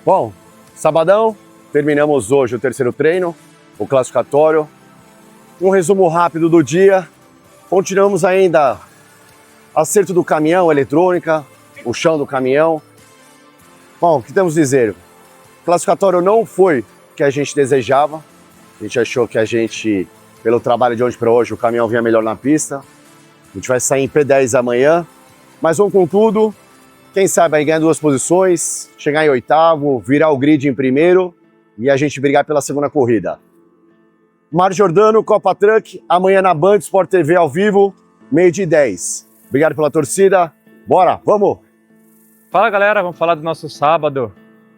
Bom, sabadão, terminamos hoje o terceiro treino, o classificatório. Um resumo rápido do dia. Continuamos ainda acerto do caminhão, eletrônica, o chão do caminhão. Bom, o que temos a dizer? O classificatório não foi o que a gente desejava. A gente achou que pelo trabalho de ontem para hoje, o caminhão vinha melhor na pista. A gente vai sair em P10 amanhã. Mas vamos com tudo. Quem sabe aí ganhar 2 posições, chegar em 8º, virar o grid em primeiro e a gente brigar pela segunda corrida. Márcio Giordano, Copa Truck, amanhã na Band Sport TV ao vivo, 12h10. Obrigado pela torcida. Bora, vamos! Fala galera, vamos falar do nosso sábado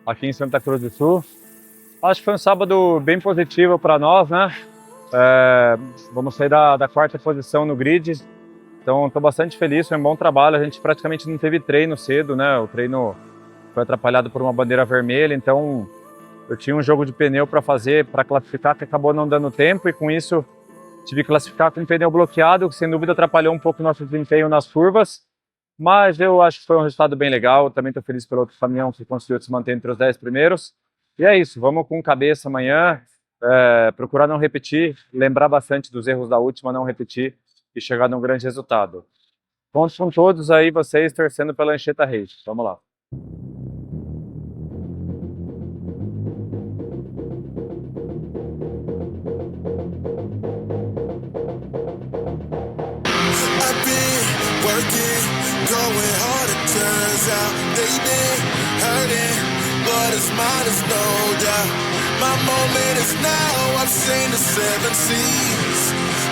aqui em Santa Cruz do Sul. Acho que foi um sábado bem positivo para nós, né? Vamos sair da 4ª posição no grid. Então, estou bastante feliz, foi um bom trabalho. A gente praticamente não teve treino cedo, né? O treino foi atrapalhado por uma bandeira vermelha, então eu tinha um jogo de pneu para fazer, para classificar, que acabou não dando tempo, e com isso tive que classificar com o pneu bloqueado, que sem dúvida atrapalhou um pouco o nosso desempenho nas curvas, mas eu acho que foi um resultado bem legal. Também estou feliz pelo outro caminhão que conseguiu se manter entre os 10 primeiros. E é isso, vamos com cabeça amanhã, procurar não repetir, lembrar bastante dos erros da última, não repetir, e chegar num grande resultado. Conto com todos aí, vocês torcendo pela Anchieta Racing. Vamos lá.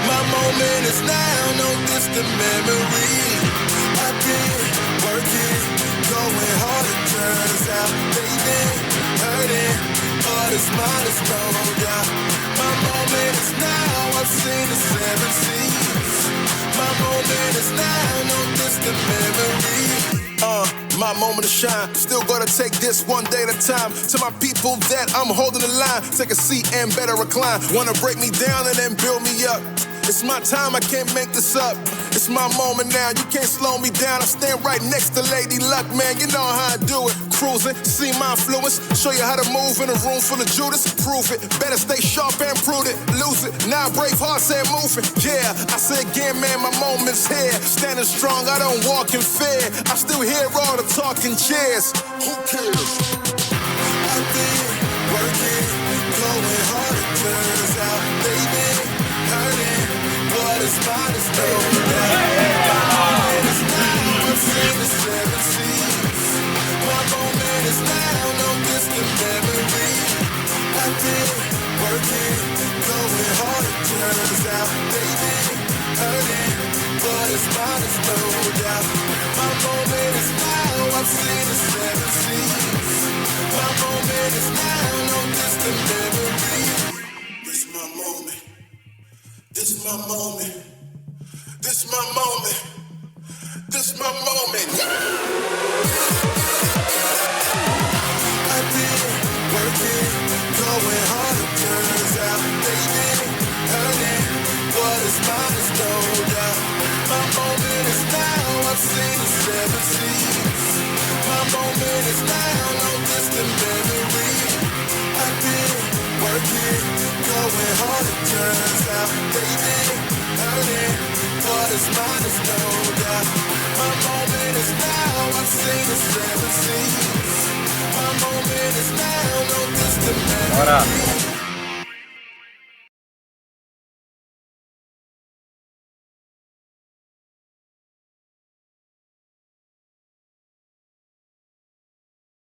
My moment is now, no distant memory. I've been working, going hard, it turns out. They've been hurting, but it's mine, it's no doubt. My moment is now, I've seen the 7 seas. My moment is now, no distant memory. My moment to shine, still gonna take this one day at a time. To my people that I'm holding the line, take a seat and better recline. Wanna break me down and then build me up. It's my time, I can't make this up. It's my moment now, you can't slow me down. I stand right next to Lady Luck, man, you know how I do it. Cruising, see my influence, show you how to move in a room full of Judas. Prove it, better stay sharp and prudent. Lose it, now brave heart said moving. Yeah, I say again, man, my moment's here. Standing strong, I don't walk in fear. I still hear all the talking chairs. Who cares? I've been working, going hard, it turns out. They've been hurting, but it's mine, it's no doubt. My moment is now, I've seen the 7 seas. My moment is now, no distant memory. I've been working, going hard, it turns out. They've been hurting, but it's mine, it's no doubt. My moment is now, I've seen the 7 seas. My moment is now, no distant memory. It's my moment. This my moment. This my moment. This my moment. I've been working, going hard, it turns out. They've been hurting, what is mine is no doubt. My moment is now, I've seen the 7 seas. My moment is now, no distant memory. I've been working, going hard, it turns out. They've been hurting, what is mine is no doubt. My moment is now, I've seen the 7 seas. My moment is now, no distant memory.